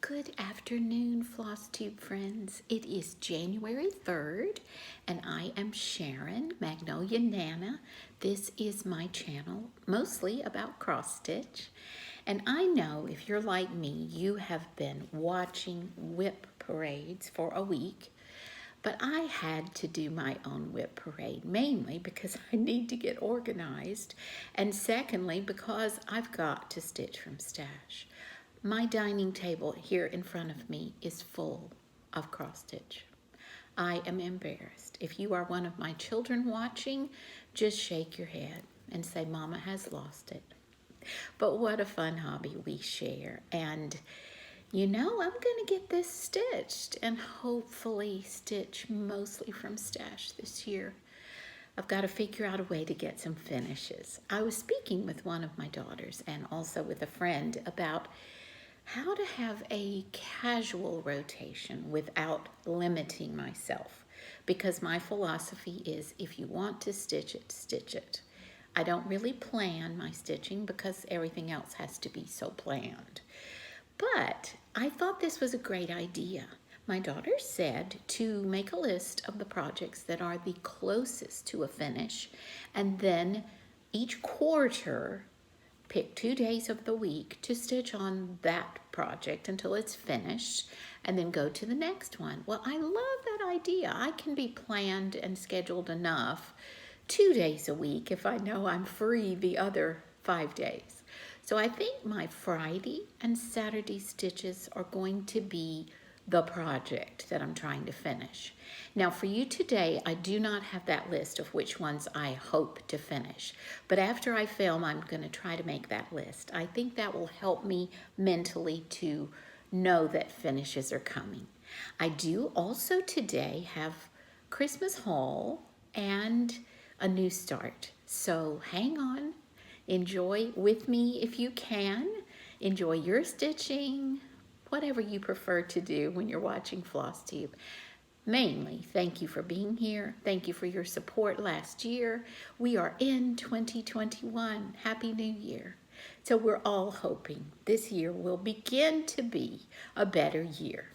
Good afternoon, Flosstube friends. It is January 3rd, and I am Sharon, Magnolia Nana. This is my channel, mostly about cross stitch. And I know if you're like me, you have been watching WIP parades for a week, but I had to do my own WIP parade, mainly because I need to get organized, and secondly, because I've got to stitch from stash. My dining table here in front of me is full of cross stitch. I am embarrassed. If you are one of my children watching, just shake your head and say, Mama has lost it. But what a fun hobby we share. And you know, I'm gonna get this stitched and hopefully stitch mostly from stash this year. I've got to figure out a way to get some finishes. I was speaking with one of my daughters and also with a friend about how to have a casual rotation without limiting myself, because my philosophy is if you want to stitch it, stitch it. I don't really plan my stitching because everything else has to be so planned. But I thought this was a great idea. My daughter said to make a list of the projects that are the closest to a finish, and then each quarter pick 2 days of the week to stitch on that project until it's finished, and then go to the next one. Well, I love that idea. I can be planned and scheduled enough 2 days a week if I know I'm free the other 5 days. So I think my Friday and Saturday stitches are going to be the project that I'm trying to finish. Now for you today, I do not have that list of which ones I hope to finish, but after I film, I'm going to try to make that list. I think that will help me mentally to know that finishes are coming. I do also today have Christmas haul and a new start, so hang on, enjoy with me if you can, enjoy your stitching, whatever you prefer to do when you're watching Flosstube. Mainly, thank you for being here. Thank you for your support last year. We are in 2021. Happy New Year. So we're all hoping this year will begin to be a better year.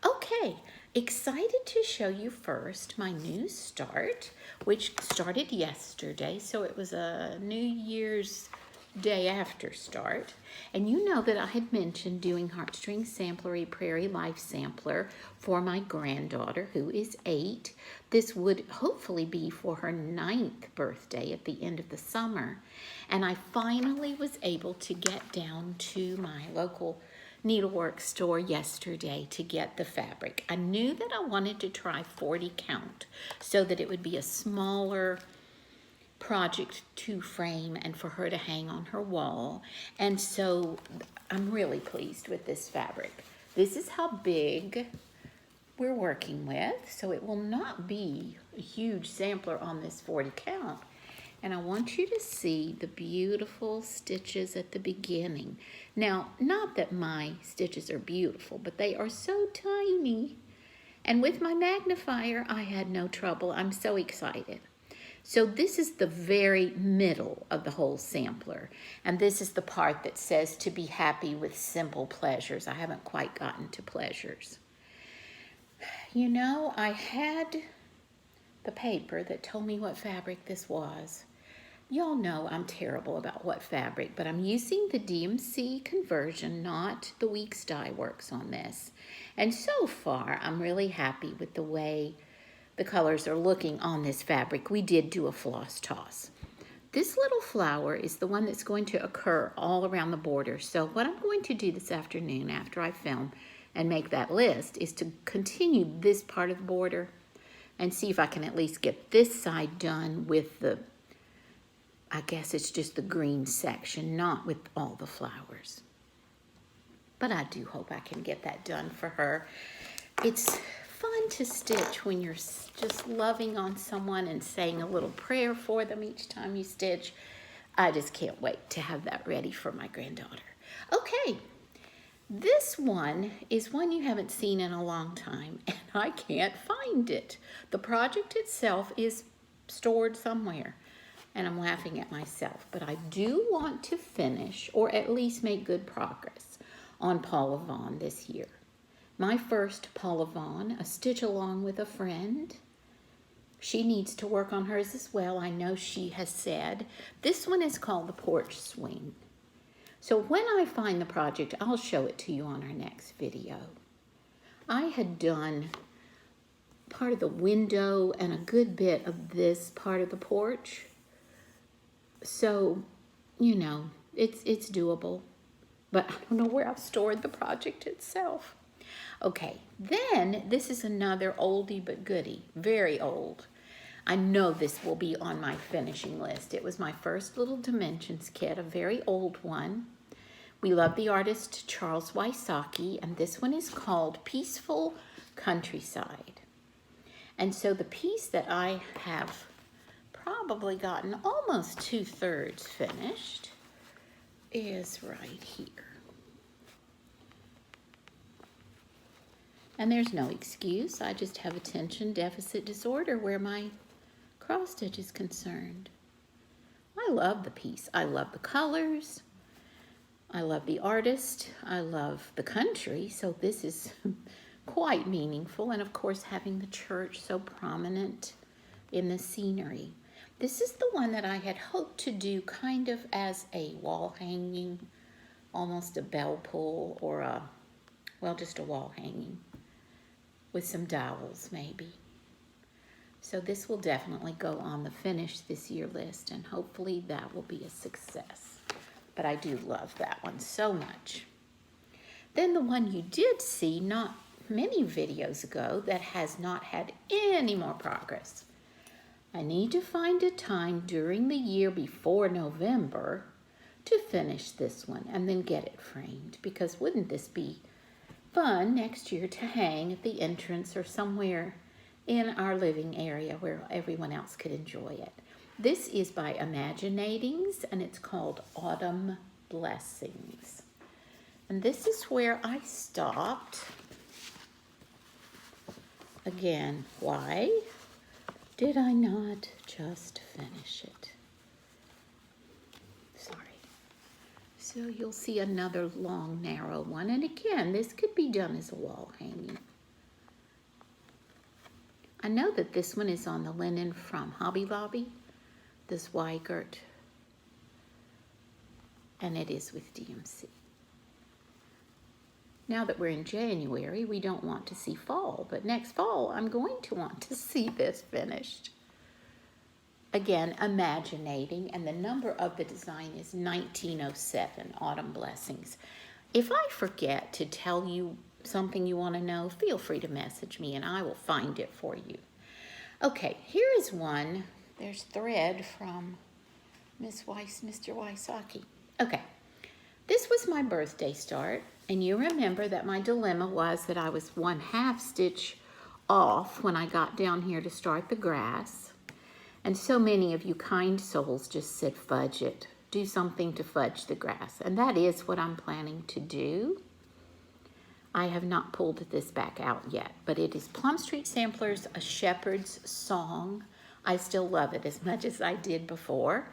Okay, excited to show you first my new start, which started yesterday. So it was a New Year's day after start. And you know that I had mentioned doing Heartstring Samplery Prairie Sampler for my granddaughter, who is 8. This would hopefully be for her 9th birthday at the end of the summer. And I finally was able to get down to my local needlework store yesterday to get the fabric. I knew that I wanted to try 40 count so that it would be a smaller project to frame and for her to hang on her wall. And so I'm really pleased with this fabric. This is how big we're working with, so it will not be a huge sampler on this 40 count. And I want you to see the beautiful stitches at the beginning. Now, not that my stitches are beautiful, but they are so tiny. And with my magnifier, I had no trouble. I'm so excited. So this is the very middle of the whole sampler. And this is the part that says to be happy with simple pleasures. I haven't quite gotten to pleasures. You know, I had the paper that told me what fabric this was. Y'all know I'm terrible about what fabric, but I'm using the DMC conversion, not the Weeks Dye Works on this. And so far, I'm really happy with the way the colors are looking on this fabric. We did do a floss toss. This little flower is the one that's going to occur all around the border. So what I'm going to do this afternoon after I film and make that list is to continue this part of the border and see if I can at least get this side done with the, I guess it's just the green section, not with all the flowers. But I do hope I can get that done for her. It's fun to stitch when you're just loving on someone and saying a little prayer for them each time you stitch. I just can't wait to have that ready for my granddaughter. Okay, this one is one you haven't seen in a long time, and I can't find it. The project itself is stored somewhere, and I'm laughing at myself, but I do want to finish, or at least make good progress, on Paula Vaughn this year. My first Paul-a-Vaughn, a stitch along with a friend. She needs to work on hers as well. I know she has said. This one is called the Porch Swing. So when I find the project, I'll show it to you on our next video. I had done part of the window and a good bit of this part of the porch. So, you know, it's doable. But I don't know where I've stored the project itself. Okay, then this is another oldie but goodie, very old. I know this will be on my finishing list. It was my first little dimensions kit, a very old one. We love the artist Charles Wysocki, and this one is called Peaceful Countryside. And so the piece that I have probably gotten almost 2/3 finished is right here. And there's no excuse. I just have attention deficit disorder where my cross stitch is concerned. I love the piece. I love the colors. I love the artist. I love the country. So this is quite meaningful. And of course, having the church so prominent in the scenery. This is the one that I had hoped to do kind of as a wall hanging, almost a bell pull or a, well, just a wall hanging with some dowels maybe. So this will definitely go on the finish this year list, and hopefully that will be a success. But I do love that one so much. Then the one you did see not many videos ago that has not had any more progress. I need to find a time during the year before November to finish this one and then get it framed, because wouldn't this be fun next year to hang at the entrance or somewhere in our living area where everyone else could enjoy it. This is by Imaginatings, and it's called Autumn Blessings. And this is where I stopped. Again, why did I not just finish it? Sorry. So you'll see another long, narrow one. And again, this could be done as a wall hanging. I know that this one is on the linen from Hobby Lobby, this Weigert, and it is with DMC. Now that we're in January, we don't want to see fall, but next fall, I'm going to want to see this finished. Again, Imaginating, and the number of the design is 1907, Autumn Blessings. If I forget to tell you something you want to know, feel free to message me and I will find it for you. Okay, here is one. There's thread from Mr. Wysocki. Okay, this was my birthday start, and you remember that my dilemma was that I was 1/2 stitch off when I got down here to start the grass. And so many of you kind souls just said, fudge it. Do something to fudge the grass. And that is what I'm planning to do. I have not pulled this back out yet, but it is Plum Street Sampler's A Shepherd's Song. I still love it as much as I did before.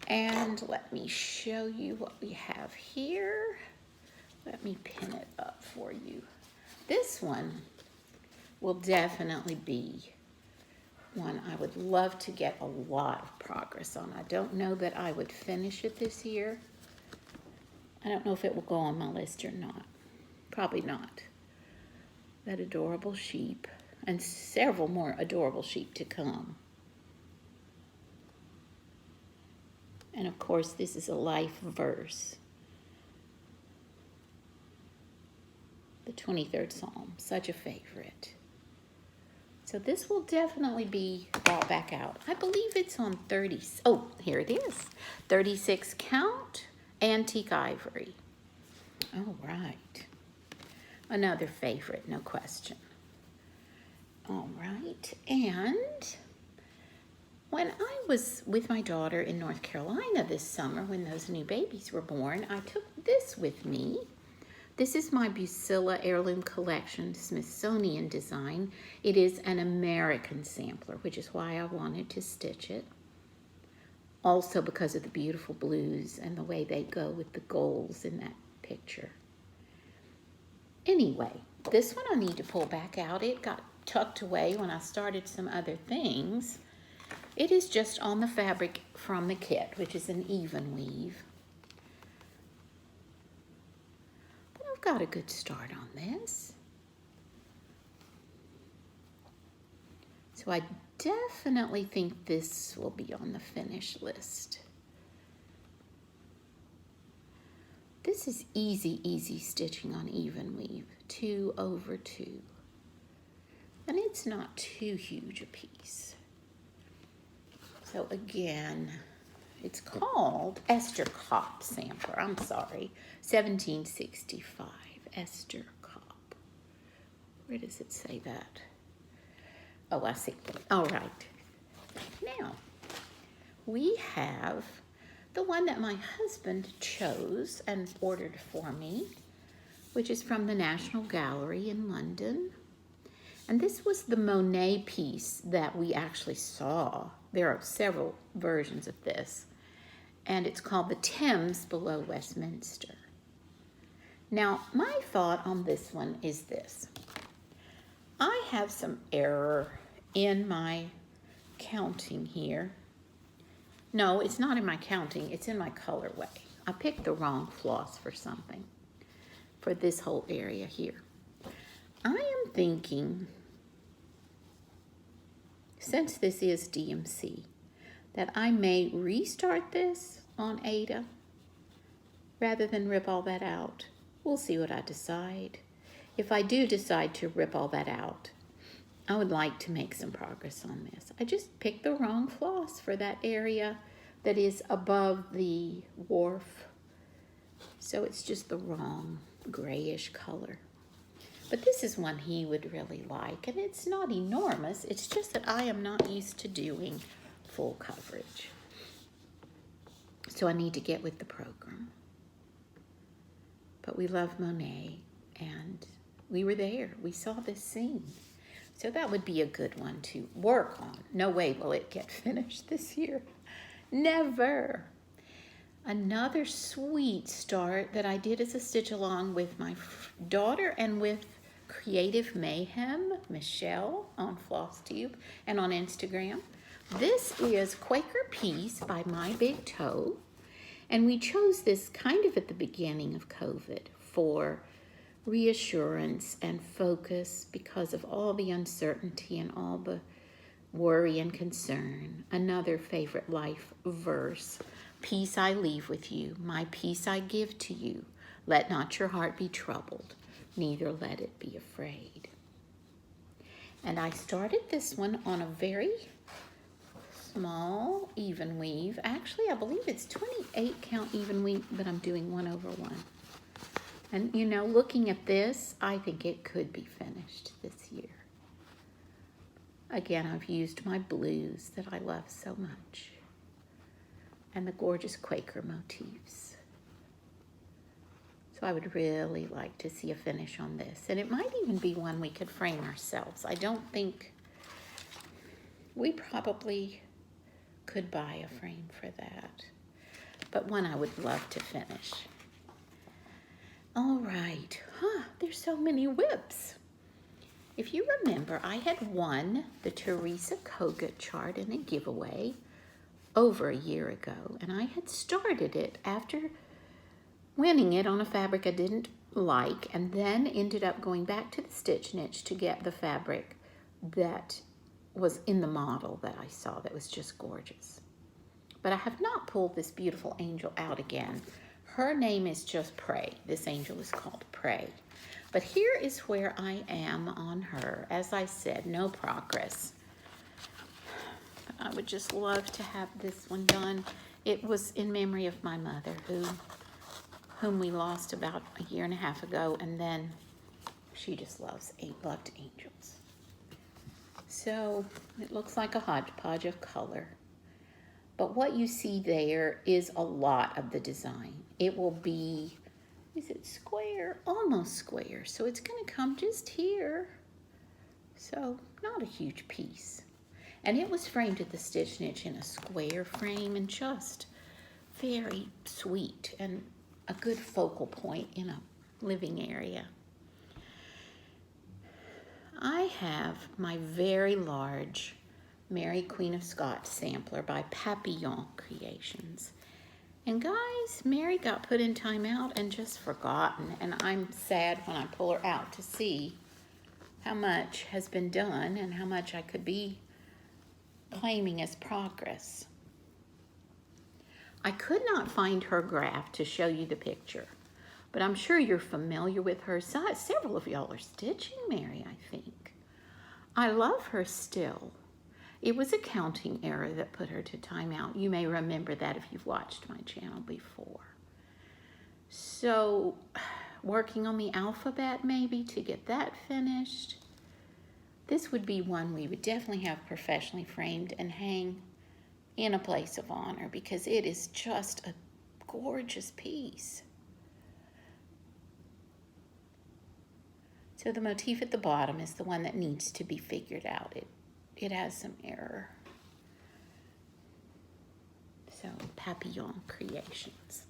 And let me show you what we have here. Let me pin it up for you. This one will definitely be one I would love to get a lot of progress on. I don't know that I would finish it this year. I don't know if it will go on my list or not. Probably not. That adorable sheep, and several more adorable sheep to come. And of course, this is a life verse. The 23rd Psalm, such a favorite. So this will definitely be brought back out. I believe it's on 30, oh, here it is. 36 count, antique ivory. All right. Another favorite, no question. All right, and when I was with my daughter in North Carolina this summer, when those new babies were born, I took this with me. This is my Bucilla Heirloom Collection Smithsonian design. It is an American sampler, which is why I wanted to stitch it. Also because of the beautiful blues and the way they go with the golds in that picture. Anyway, This one I need to pull back out. It got tucked away when I started some other things. It is just on the fabric from the kit, which is an even weave. But I've got a good start on this. So I definitely think this will be on the finish list. This is easy stitching on even weave, 2 over 2. And it's not too huge a piece. So again, it's called Esther Copp Sampler. I'm sorry, 1765, Esther Copp. Where does it say that? Oh, I see. All right. Now, we have the one that my husband chose and ordered for me, which is from the National Gallery in London. And this was the Monet piece that we actually saw. There are several versions of this. And it's called The Thames Below Westminster. Now, my thought on this one is this. I have some error in my counting here. No, it's not in my counting, it's in my colorway. I picked the wrong floss for something, for this whole area here. I am thinking, since this is DMC, that I may restart this on Ada rather than rip all that out. We'll see what I decide. If I do decide to rip all that out, I would like to make some progress on this. I just picked the wrong floss for that area that is above the wharf. So it's just the wrong grayish color. But this is one he would really like, and it's not enormous. It's just that I am not used to doing full coverage. So I need to get with the program. But we love Monet, and we were there. We saw this scene. So that would be a good one to work on. No way will it get finished this year. Never. Another sweet start that I did as a stitch along with my daughter and with Creative Mayhem, Michelle, on Flosstube and on Instagram. This is Quaker Peace by My Big Toe. And we chose this kind of at the beginning of COVID for reassurance and focus because of all the uncertainty and all the worry and concern. Another favorite life verse. Peace I leave with you, my peace I give to you. Let not your heart be troubled, neither let it be afraid. And I started this one on a very small even weave. Actually, I believe it's 28 count even weave, but I'm doing 1 over 1. And you know, looking at this, I think it could be finished this year. Again, I've used my blues that I love so much, and the gorgeous Quaker motifs. So I would really like to see a finish on this. And it might even be one we could frame ourselves. I don't think we probably could buy a frame for that, but one I would love to finish. All right, there's so many whips. If you remember, I had won the Teresa Kogut chart in a giveaway over a year ago, and I had started it after winning it on a fabric I didn't like, and then ended up going back to the Stitch Niche to get the fabric that was in the model that I saw that was just gorgeous. But I have not pulled this beautiful angel out again. Her name is just Pray. This angel is called Pray. But here is where I am on her. As I said, no progress. I would just love to have this one done. It was in memory of my mother, whom we lost about a year and a half ago, and then she just loved angels. So it looks like a hodgepodge of color. But what you see there is a lot of the design. It will be, is it square? Almost square. So it's going to come just here. So not a huge piece. And it was framed at the Stitch Niche in a square frame, and just very sweet and a good focal point in a living area. I have my very large Mary Queen of Scots sampler by Papillon Creations. And guys, Mary got put in timeout and just forgotten, and I'm sad when I pull her out to see how much has been done and how much I could be claiming as progress. I could not find her graph to show you the picture, but I'm sure you're familiar with her. Several of y'all are stitching Mary, I think. I love her still. It was a counting error that put her to timeout. You may remember that if you've watched my channel before. So, working on the alphabet maybe to get that finished. This would be one we would definitely have professionally framed and hang in a place of honor because it is just a gorgeous piece. So the motif at the bottom is the one that needs to be figured out. It has some error. So, Papillon Creations.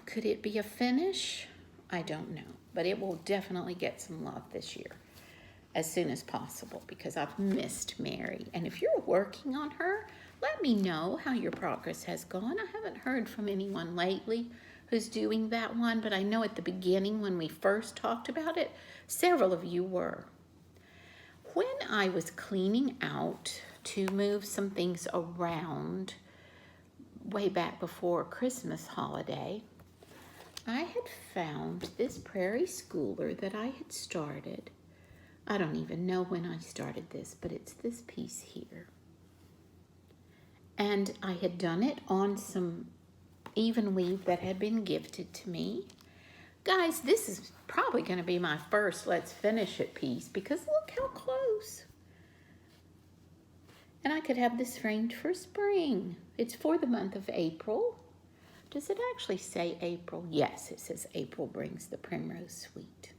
Could it be a finish? I don't know, but it will definitely get some love this year as soon as possible because I've missed Mary. And if you're working on her, let me know how your progress has gone. I haven't heard from anyone lately who's doing that one, but I know at the beginning when we first talked about it, several of you were. When I was cleaning out to move some things around way back before Christmas holiday, I had found this Prairie Schooler that I had started. I don't even know when I started this, but it's this piece here. And I had done it on some even weave that had been gifted to me. Guys, this is probably going to be my first let's finish it piece because look how close. And I could have this framed for spring. It's for the month of April. Does it actually say April? Yes, it says April brings the primrose sweet.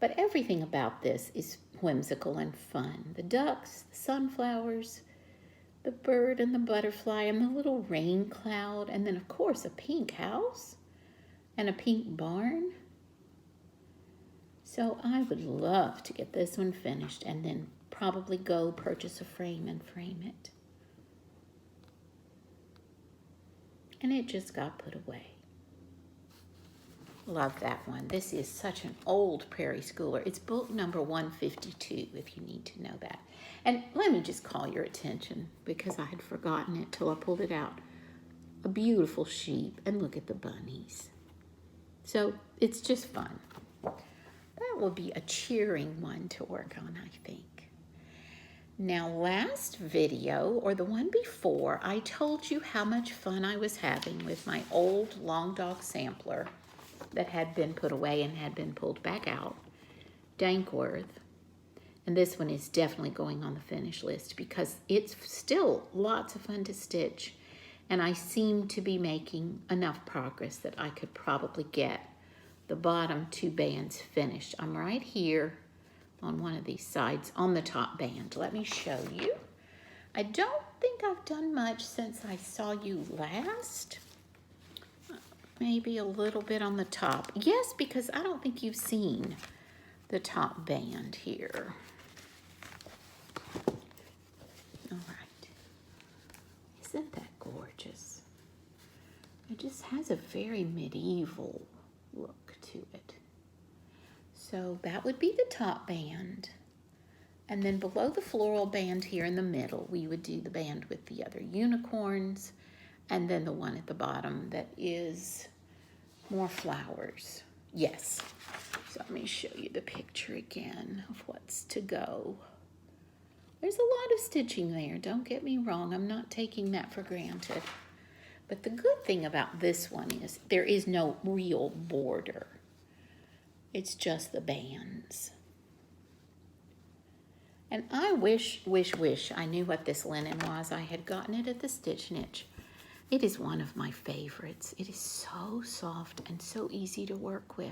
But everything about this is whimsical and fun. The ducks, the sunflowers, the bird and the butterfly and the little rain cloud, and then of course a pink house and a pink barn. So I would love to get this one finished and then probably go purchase a frame and frame it. And it just got put away. Love that one. This is such an old Prairie Schooler. It's book number 152 if you need to know that. And let me just call your attention because I had forgotten it till I pulled it out. A beautiful sheep, and look at the bunnies. So it's just fun. That will be a cheering one to work on, I think. Now, last video, or the one before, I told you how much fun I was having with my old Long Dog sampler that had been put away and had been pulled back out, Dankworth. And this one is definitely going on the finish list because it's still lots of fun to stitch. And I seem to be making enough progress that I could probably get the bottom two bands finished. I'm right here on one of these sides on the top band. Let me show you. I don't think I've done much since I saw you last. Maybe a little bit on the top. Yes, because I don't think you've seen the top band here. All right. Isn't that gorgeous? It just has a very medieval look to it. So that would be the top band. And then below the floral band here in the middle, we would do the band with the other unicorns. And then the one at the bottom that is more flowers. Yes. So let me show you the picture again of what's to go. There's a lot of stitching there. Don't get me wrong. I'm not taking that for granted. But the good thing about this one is there is no real border. It's just the bands. And I wish I knew what this linen was. I had gotten it at the Stitch Niche. It is one of my favorites. It is so soft and so easy to work with.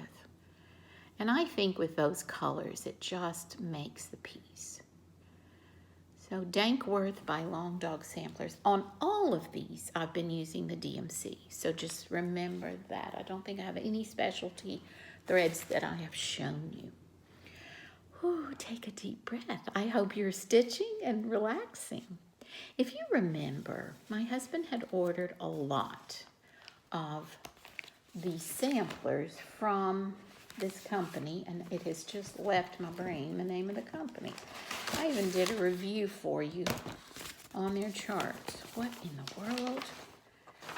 And I think with those colors, it just makes the piece. So Dankworth by Long Dog Samplers. On all of these, I've been using the DMC. So just remember that. I don't think I have any specialty threads that I have shown you. Whew, take a deep breath. I hope you're stitching and relaxing. If you remember, my husband had ordered a lot of the samplers from this company, and it has just left my brain the name of the company. I even did a review for you on their charts. What in the world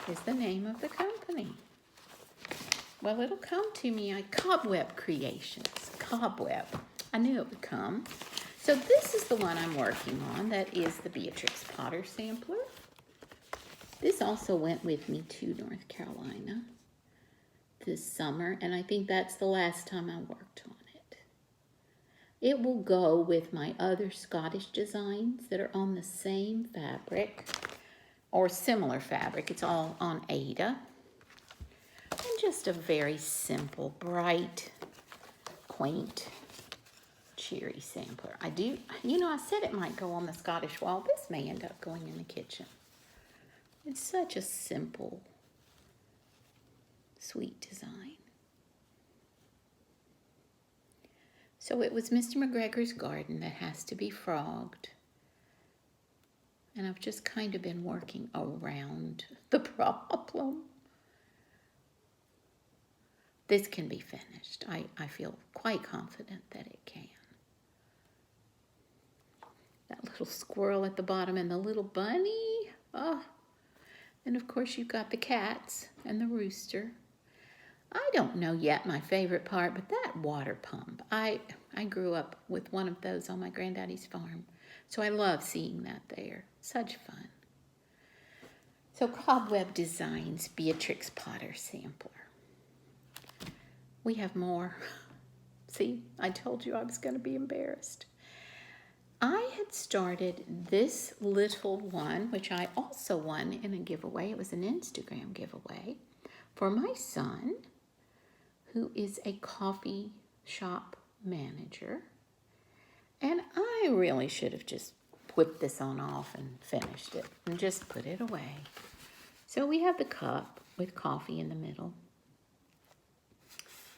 is the name of the company? Well, it'll come to me. Cobweb Creations. Cobweb. I knew it would come. So this is the one I'm working on. That is the Beatrix Potter Sampler. This also went with me to North Carolina this summer, and I think that's the last time I worked on it. It will go with my other Scottish designs that are on the same fabric or similar fabric. It's all on Aida. And just a very simple, bright, quaint, cheery sampler. I said it might go on the Scottish wall. This may end up going in the kitchen. It's such a simple, sweet design. So it was Mr. McGregor's garden that has to be frogged. And I've just kind of been working around the problem. This can be finished. I feel quite confident that it can. That little squirrel at the bottom and the little bunny. Oh. And of course you've got the cats and the rooster. I don't know yet my favorite part, but that water pump. I grew up with one of those on my granddaddy's farm. So I love seeing that there. Such fun. So Cobweb Designs Beatrix Potter Sampler. We have more. See, I told you I was going to be embarrassed. I had started this little one, which I also won in a giveaway. It was an Instagram giveaway for my son, who is a coffee shop manager. And I really should have just whipped this on off and finished it and just put it away. So we have the cup with coffee in the middle.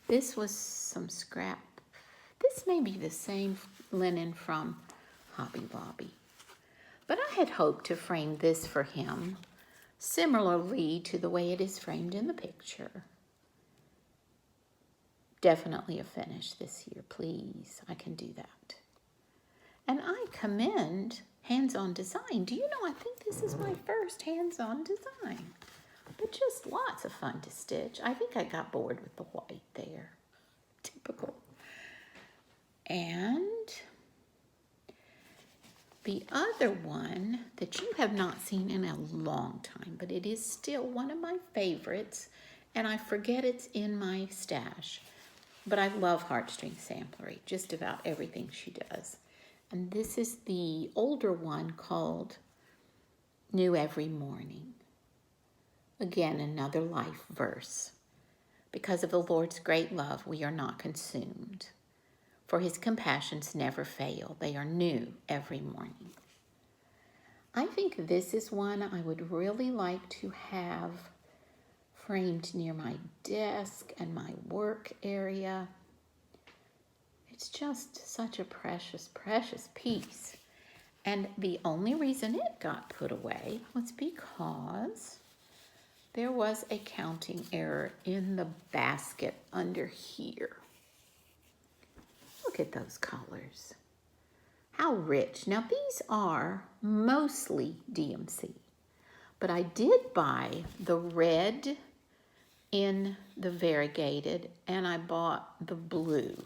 This was some scrap. This may be the same linen from Hobby Lobby. But I had hoped to frame this for him similarly to the way it is framed in the picture. Definitely a finish this year, please. I can do that. And I commend hands-on design. Do you know, I think this is my first hands-on design. But just lots of fun to stitch. I think I got bored with the white there. Typical. And the other one that you have not seen in a long time, but it is still one of my favorites, and I forget it's in my stash. But I love Heartstring Samplery, just about everything she does. And this is the older one called New Every Morning. Again, another life verse. Because of the Lord's great love, we are not consumed. For his compassions never fail. They are new every morning. I think this is one I would really like to have framed near my desk and my work area. It's just such a precious, precious piece. And the only reason it got put away was because there was a counting error in the basket under here. Look at those colors. How rich. Now these are mostly DMC, but I did buy the red in the variegated and I bought the blue.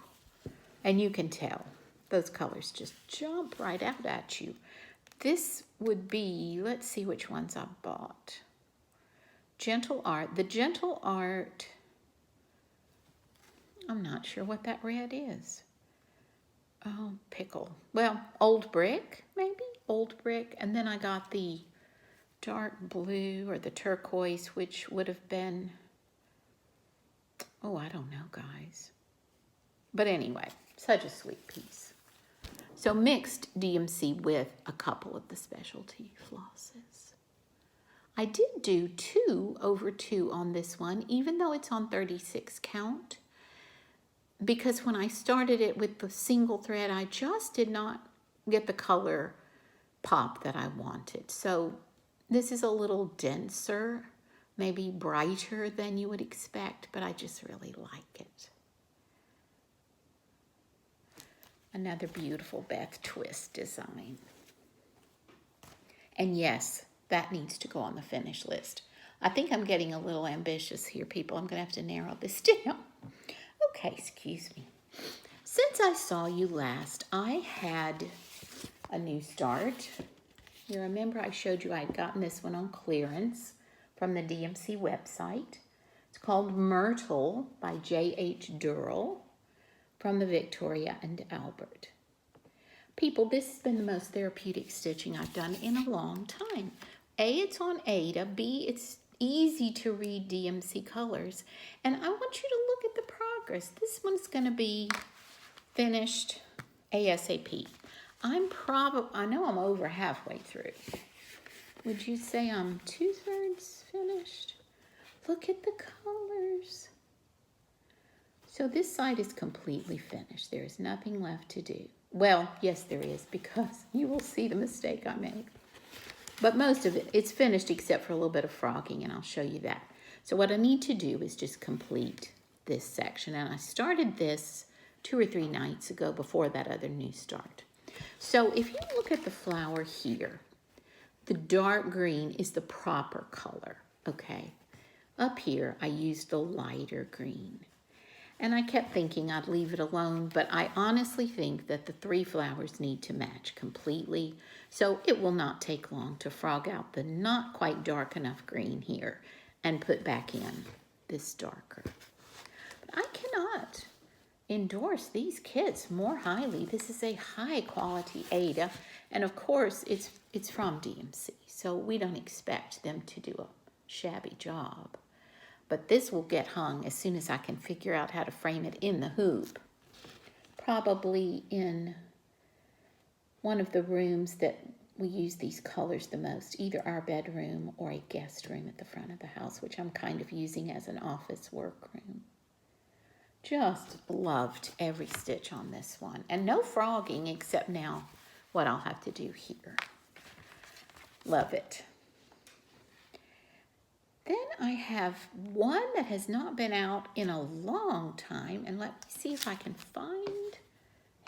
And you can tell those colors just jump right out at you. This would be, let's see which ones I bought. Gentle Art. The Gentle Art, I'm not sure what that red is. Oh, pickle. Well, Old Brick, maybe? Old Brick. And then I got the dark blue or the turquoise, which would have been, oh, I don't know, guys. But anyway, such a sweet piece. So mixed DMC with a couple of the specialty flosses. I did do 2 over 2 on this one, even though it's on 36 count. because when I started it with the single thread, I just did not get the color pop that I wanted. So this is a little denser, maybe brighter than you would expect, but I just really like it. Another beautiful Beth Twist design. And yes, that needs to go on the finish list. I think I'm getting a little ambitious here, people. I'm going to have to narrow this down. Okay, excuse me. Since I saw you last, I had a new start. You remember I showed you I had gotten this one on clearance from the DMC website. It's called Myrtle by J.H. Durrell from the Victoria and Albert. People, this has been the most therapeutic stitching I've done in a long time. A, it's on Ada. B, it's easy to read DMC colors. And I want you to look at the progress. This one's going to be finished ASAP. I know I'm over halfway through. Would you say I'm 2/3 finished? Look at the colors. So this side is completely finished. There is nothing left to do. Well, yes, there is, because you will see the mistake I made. But most of it, it's finished except for a little bit of frogging, and I'll show you that. So what I need to do is just complete this section. And I started this 2 or 3 nights ago before that other new start. So if you look at the flower here, the dark green is the proper color, okay? Up here, I used the lighter green. And I kept thinking I'd leave it alone, but I honestly think that the 3 flowers need to match completely, so it will not take long to frog out the not quite dark enough green here and put back in this darker. But I cannot endorse these kits more highly. This is a high quality Ada, and of course it's from DMC, so we don't expect them to do a shabby job. But this will get hung as soon as I can figure out how to frame it in the hoop. Probably in one of the rooms that we use these colors the most, either our bedroom or a guest room at the front of the house, which I'm kind of using as an office workroom. Just loved every stitch on this one. And no frogging except now what I'll have to do here. Love it. Then I have one that has not been out in a long time, and let me see if I can find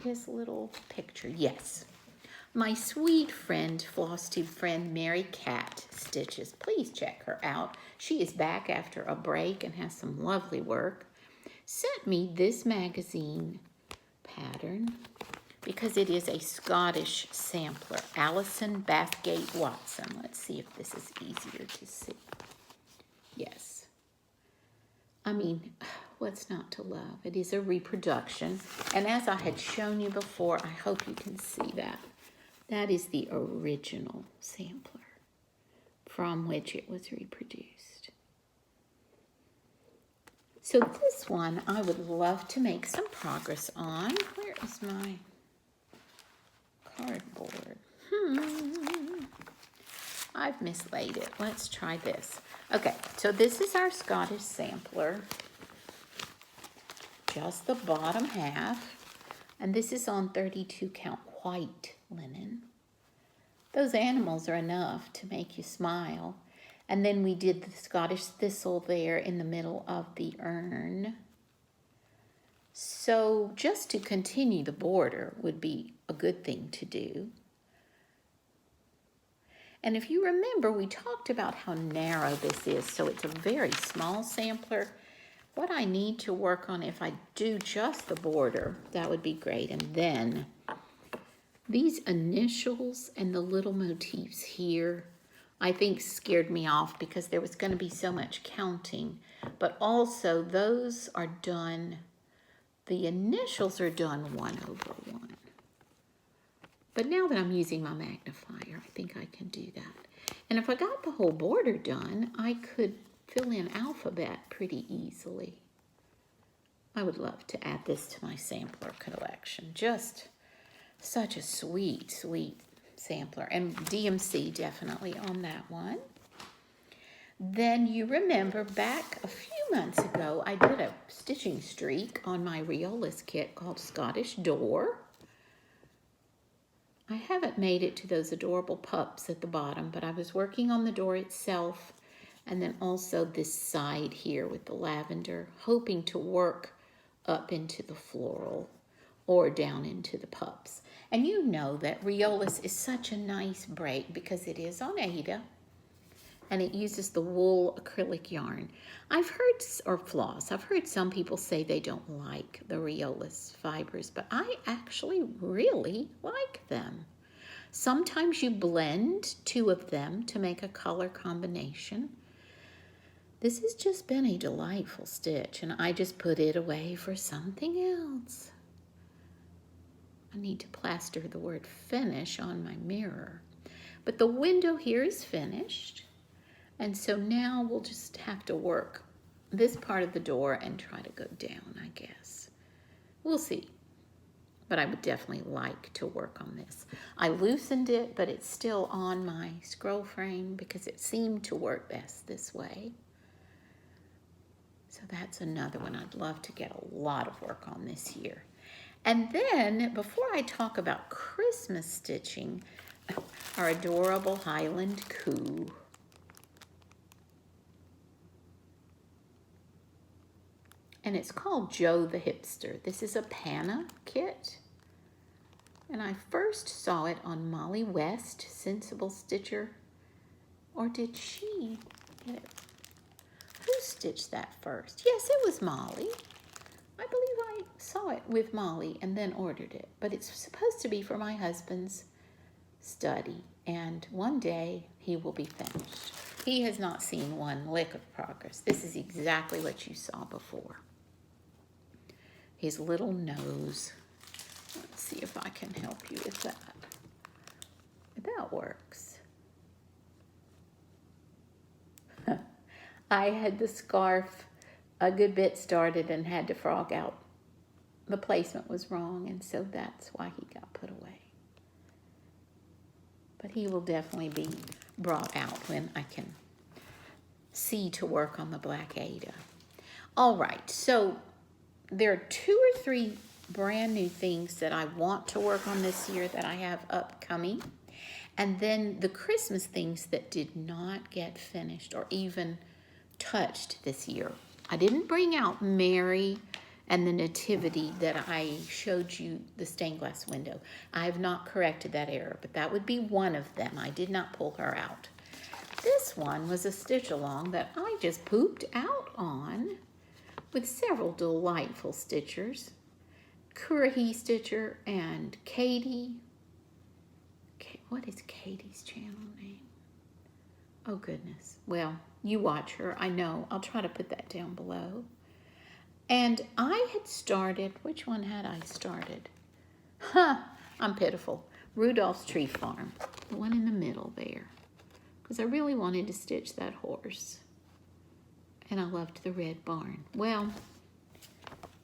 his little picture. Yes, my sweet friend, Flosstube friend, Mary Cat Stitches. Please check her out. She is back after a break and has some lovely work. Sent me this magazine pattern because it is a Scottish sampler. Alison Bathgate Watson. Let's see if this is easier to see. Yes. I mean, what's not to love? It is a reproduction. And as I had shown you before, I hope you can see that. That is the original sampler from which it was reproduced. So this one I would love to make some progress on. Where is my cardboard? I've mislaid it. Let's try this. Okay, so this is our Scottish sampler. Just the bottom half. And this is on 32 count white linen. Those animals are enough to make you smile. And then we did the Scottish thistle there in the middle of the urn. So just to continue the border would be a good thing to do. And if you remember, we talked about how narrow this is, so it's a very small sampler. What I need to work on, if I do just the border, that would be great. And then these initials and the little motifs here, I think scared me off because there was going to be so much counting. But also those are done, the initials are done 1/1. But now that I'm using my magnifier, I think I can do that. And if I got the whole border done, I could fill in alphabet pretty easily. I would love to add this to my sampler collection. Just such a sweet, sweet sampler. And DMC definitely on that one. Then you remember back a few months ago, I did a stitching streak on my Riolis kit called Scottish Door. I haven't made it to those adorable pups at the bottom, but I was working on the door itself and then also this side here with the lavender, hoping to work up into the floral or down into the pups. And you know that Riolis is such a nice break because it is on Aida and it uses the wool acrylic yarn. I've heard, or floss, I've heard some people say they don't like the Riolis fibers, but I actually really like them. Sometimes you blend two of them to make a color combination. This has just been a delightful stitch, and I just put it away for something else. I need to plaster the word finish on my mirror. But the window here is finished, and so now we'll just have to work this part of the door and try to go down, I guess. We'll see. But I would definitely like to work on this. I loosened it, but it's still on my scroll frame because it seemed to work best this way. So that's another one I'd love to get a lot of work on this year. And then, before I talk about Christmas stitching, our adorable Highland Coo. And it's called Joe the Hipster. This is a Panna kit. And I first saw it on Molly West, Sensible Stitcher. Or did she get it? Who stitched that first? Yes, it was Molly. I believe I saw it with Molly and then ordered it. But it's supposed to be for my husband's study. And one day he will be finished. He has not seen one lick of progress. This is exactly what you saw before. His little nose. Let's see if I can help you with that. That works. I had the scarf a good bit started and had to frog out. The placement was wrong, and so that's why he got put away. But he will definitely be brought out when I can see to work on the Black Aida. All right, so there are 2 or 3 brand new things that I want to work on this year that I have upcoming. And then the Christmas things that did not get finished or even touched this year. I didn't bring out Mary and the Nativity that I showed you the stained glass window. I have not corrected that error, but that would be one of them. I did not pull her out. This one was a stitch along that I just pooped out on with several delightful stitchers. Currahee Stitcher and Katie. What is Katie's channel name? Oh goodness. Well, you watch her. I know. I'll try to put that down below. And I had started, which one had I started? I'm pitiful. Rudolph's Tree Farm. The one in the middle there. Because I really wanted to stitch that horse. And I loved the red barn. Well,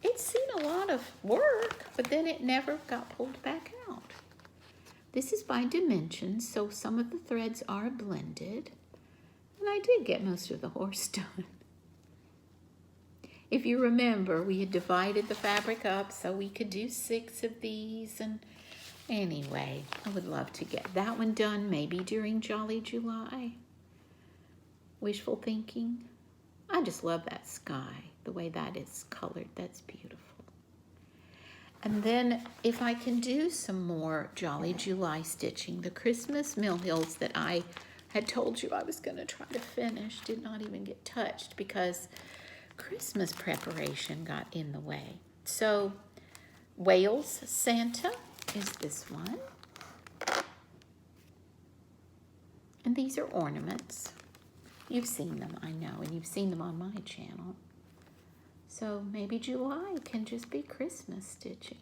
it's seen a lot of work, but then it never got pulled back out. This is by dimensions, so some of the threads are blended. And I did get most of the horse done. If you remember, we had divided the fabric up so we could do 6 of these. And anyway, I would love to get that one done, maybe during Jolly July. Wishful thinking. I just love that sky, the way that is colored. That's beautiful. And then if I can do some more Jolly July stitching, the Christmas Mill Hills that I had told you I was going to try to finish did not even get touched because Christmas preparation got in the way. So Wales Santa is this one. And these are ornaments. You've seen them, I know, and you've seen them on my channel. So maybe July can just be Christmas stitching.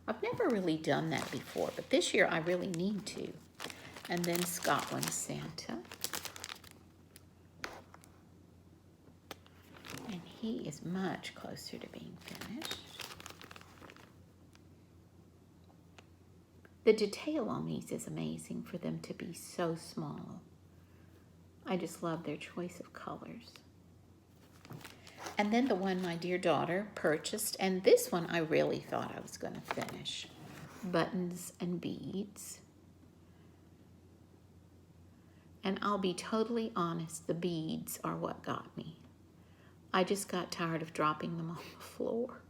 I've never really done that before, but this year I really need to. And then Scotland Santa. And he is much closer to being finished. The detail on these is amazing for them to be so small. I just love their choice of colors. And then the one my dear daughter purchased, and this one I really thought I was going to finish. Buttons and beads. And I'll be totally honest, the beads are what got me. I just got tired of dropping them on the floor.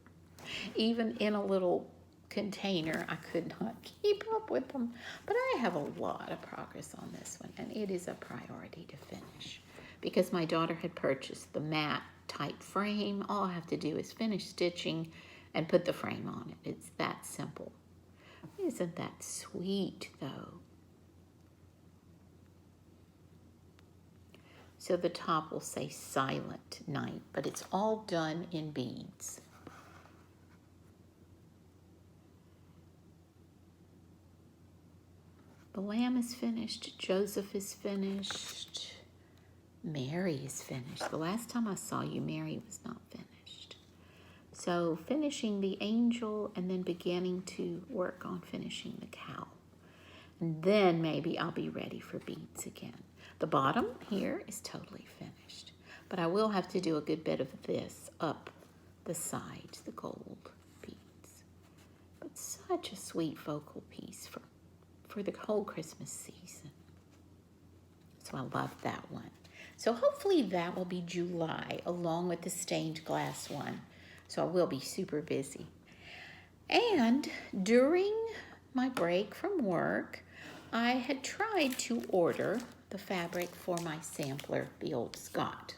Even in a little container, I could not keep up with them. But I have a lot of progress on this one, and it is a priority to finish. Because my daughter had purchased the matte type frame, all I have to do is finish stitching and put the frame on it. It's that simple. Isn't that sweet, though? So the top will say Silent Night, but it's all done in beads. The Lamb is finished, Joseph is finished, Mary is finished. The last time I saw you, Mary was not finished. So finishing the angel and then beginning to work on finishing the cow. And then maybe I'll be ready for beads again. The bottom here is totally finished, but I will have to do a good bit of this up the sides, the gold beads. But such a sweet focal piece for the whole Christmas season. So I love that one. So hopefully that will be July along with the stained glass one. So I will be super busy. And during my break from work, I had tried to order the fabric for my sampler, the Old Scott,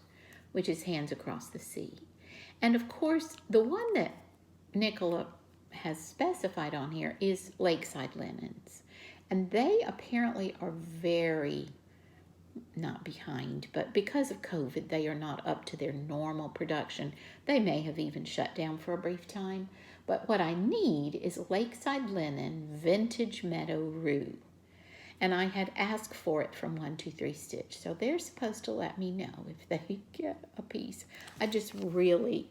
which is Hands Across the Sea. And of course, the one that Nicola has specified on here is Lakeside Linens. And they apparently are very, not behind, but because of COVID, they are not up to their normal production. They may have even shut down for a brief time. But what I need is Lakeside Linen Vintage Meadow Rue. And I had asked for it from 123 Stitch. So they're supposed to let me know if they get a piece. I just really,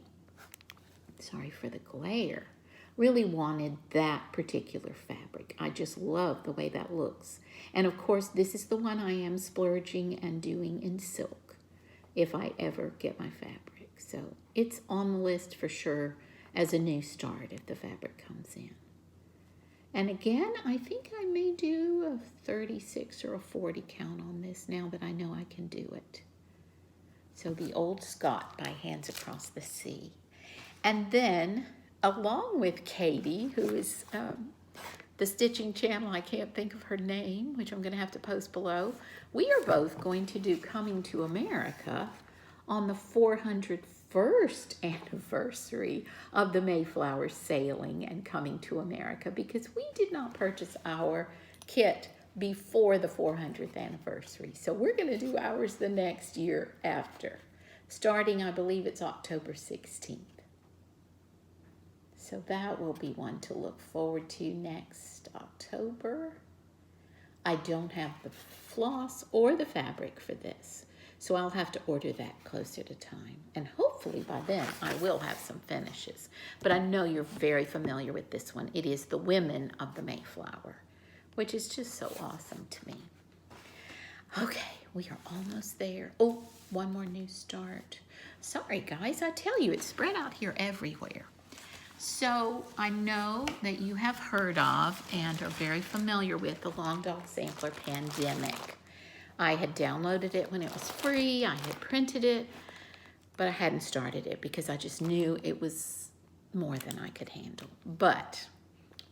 sorry for the glare, really wanted that particular fabric. I just love the way that looks. And of course, this is the one I am splurging and doing in silk if I ever get my fabric. So it's on the list for sure as a new start if the fabric comes in. And again, I think I may do a 36 or a 40 count on this now that I know I can do it. So the Old Scott by Hands Across the Sea. And then, along with Katie, who is the stitching channel, I can't think of her name, which I'm going to have to post below, we are both going to do Coming to America on the 401st anniversary of the Mayflower sailing and coming to America, because we did not purchase our kit before the 400th anniversary. So we're going to do ours the next year after, starting, I believe it's October 16th. So that will be one to look forward to next October. I don't have the floss or the fabric for this, so I'll have to order that closer to time. And hopefully by then I will have some finishes. But I know you're very familiar with this one. It is the Women of the Mayflower, which is just so awesome to me. Okay, we are almost there. Oh, one more new start. Sorry guys, I tell you, it's spread out here everywhere. So I know that you have heard of and are very familiar with the Long Dog Sampler Pandemic. I had downloaded it when it was free. I had printed it, but I hadn't started it because I just knew it was more than I could handle. But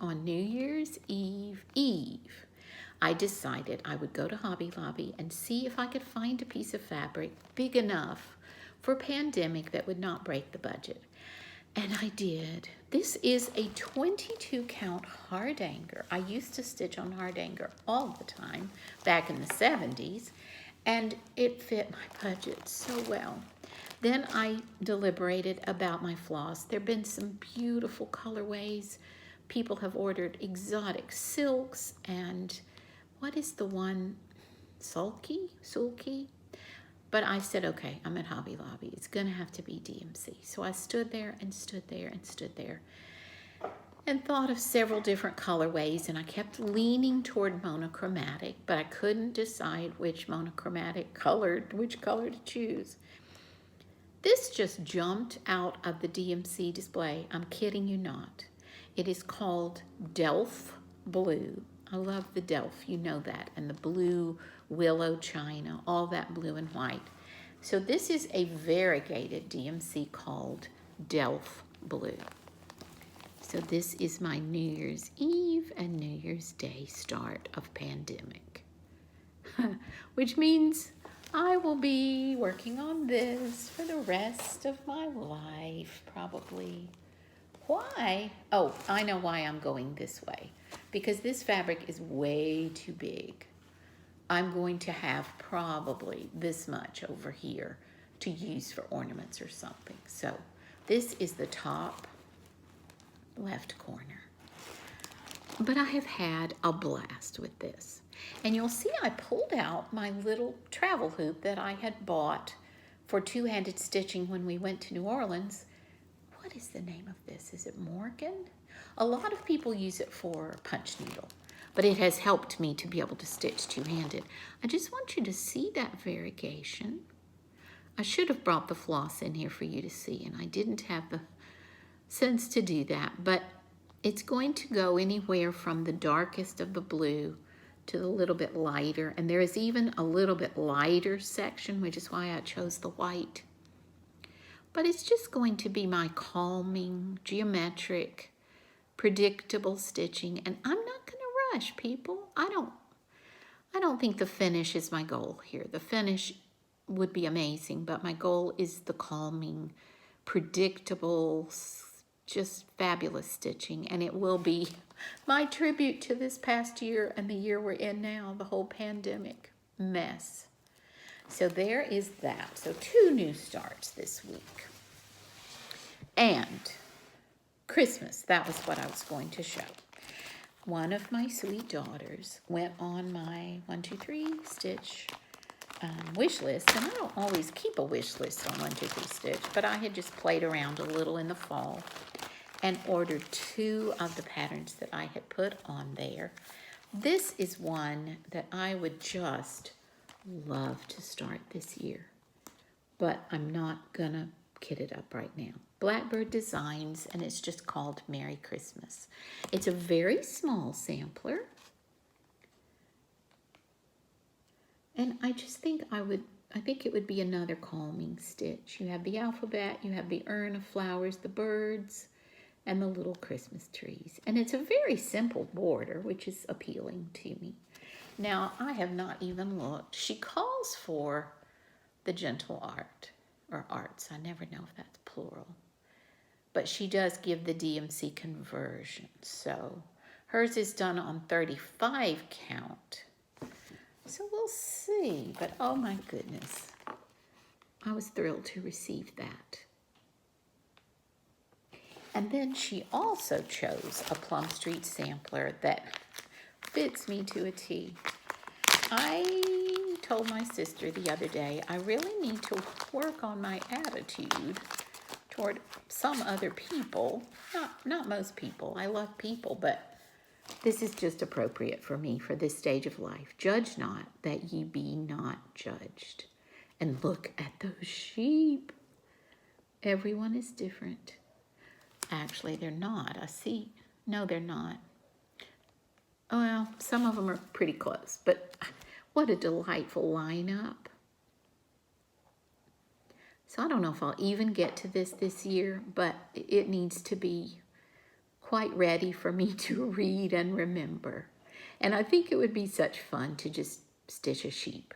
on New Year's Eve, I decided I would go to Hobby Lobby and see if I could find a piece of fabric big enough for Pandemic that would not break the budget. And I did. This is a 22 count hardanger. I used to stitch on hardanger all the time back in the 70s, and it fit my budget so well. Then I deliberated about my floss. There have been some beautiful colorways. People have ordered exotic silks, and what is the one? Sulky? But I said, okay, I'm at Hobby Lobby. It's going to have to be DMC. So I stood there and stood there and stood there and thought of several different colorways, and I kept leaning toward monochromatic, but I couldn't decide which color to choose. This just jumped out of the DMC display. I'm kidding you not. It is called Delft Blue. I love the Delft, you know that, and the blue willow china, all that blue and white. So this is a variegated DMC called Delft Blue. So this is my New Year's Eve and New Year's Day start of pandemic, which means I will be working on this for the rest of my life, probably. Why? Oh, I know why I'm going this way. Because this fabric is way too big. I'm going to have probably this much over here to use for ornaments or something. So this is the top left corner. But I have had a blast with this. And you'll see I pulled out my little travel hoop that I had bought for two-handed stitching when we went to New Orleans. What is the name of this? Is it Morgan? A lot of people use it for punch needle, but it has helped me to be able to stitch two-handed. I just want you to see that variegation. I should have brought the floss in here for you to see, and I didn't have the sense to do that, but it's going to go anywhere from the darkest of the blue to the little bit lighter, and there is even a little bit lighter section, which is why I chose the white. But it's just going to be my calming, geometric, predictable stitching, and I'm not going to rush, people. I don't think the finish is my goal here. The finish would be amazing, but my goal is the calming, predictable, just fabulous stitching, and it will be my tribute to this past year and the year we're in now, the whole pandemic mess. So there is that. So 2 new starts this week. And Christmas, that was what I was going to show. One of my sweet daughters went on my 1, 2, 3 stitch wish list, and I don't always keep a wish list on 1, 2, 3 stitch, but I had just played around a little in the fall and ordered 2 of the patterns that I had put on there. This is one that I would just love to start this year, but I'm not gonna kit it up right now. Blackbird Designs, and it's just called Merry Christmas. It's a very small sampler, and I just think I think it would be another calming stitch. You have the alphabet, you have the urn of flowers, the birds, and the little Christmas trees. And it's a very simple border, which is appealing to me. Now, I have not even looked. She calls for the gentle art, or arts. I never know if that's plural. But she does give the DMC conversion. So hers is done on 35 count. So we'll see. But oh my goodness, I was thrilled to receive that. And then she also chose a Plum Street sampler that fits me to a T. I told my sister the other day, I really need to work on my attitude toward some other people. Not most people. I love people, but this is just appropriate for me for this stage of life. Judge not that ye be not judged. And look at those sheep. Everyone is different. Actually, they're not. I see. No, they're not. Well, some of them are pretty close, but what a delightful lineup. So I don't know if I'll even get to this year, but it needs to be quite ready for me to read and remember. And I think it would be such fun to just stitch a sheep.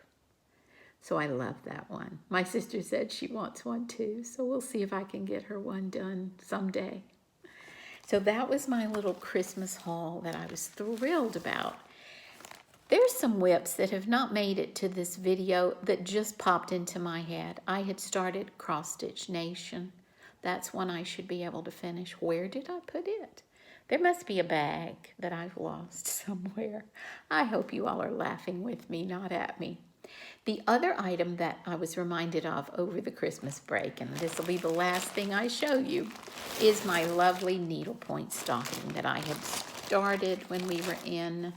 So I love that one. My sister said she wants one too, so we'll see if I can get her one done someday. So that was my little Christmas haul that I was thrilled about. There's some WIPs that have not made it to this video that just popped into my head. I had started Cross Stitch Nation. That's one I should be able to finish. Where did I put it? There must be a bag that I've lost somewhere. I hope you all are laughing with me, not at me. The other item that I was reminded of over the Christmas break, and this will be the last thing I show you, is my lovely needlepoint stocking that I had started when we were in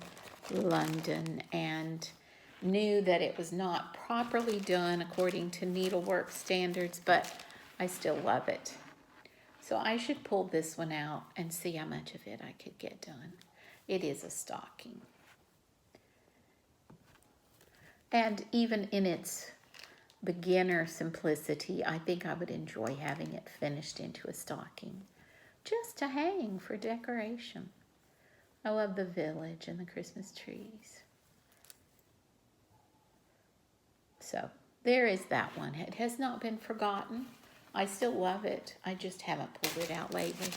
London and knew that it was not properly done according to needlework standards, but I still love it. So I should pull this one out and see how much of it I could get done. It is a stocking. And even in its beginner simplicity, I think I would enjoy having it finished into a stocking, just to hang for decoration. I love the village and the Christmas trees. So there is that one. It has not been forgotten. I still love it. I just haven't pulled it out lately.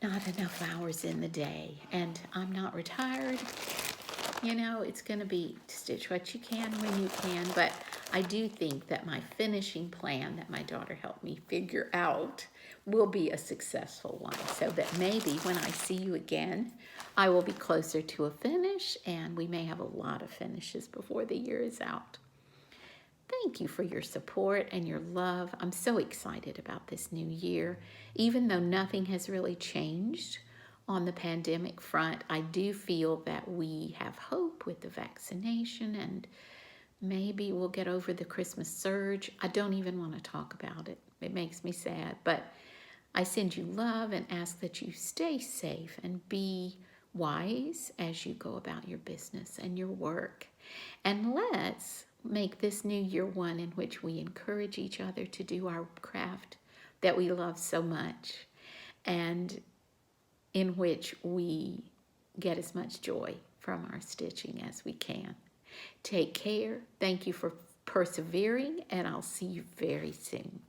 Not enough hours in the day, and I'm not retired. You know, it's going to be stitch what you can when you can, but I do think that my finishing plan that my daughter helped me figure out will be a successful one, so that maybe when I see you again, I will be closer to a finish, and we may have a lot of finishes before the year is out. Thank you for your support and your love. I'm so excited about this new year. Even though nothing has really changed on the pandemic front, I do feel that we have hope with the vaccination, and maybe we'll get over the Christmas surge. I don't even want to talk about it. It makes me sad, but I send you love and ask that you stay safe and be wise as you go about your business and your work. And let's make this new year one in which we encourage each other to do our craft that we love so much, and in which we get as much joy from our stitching as we can. Take care. Thank you for persevering, and I'll see you very soon.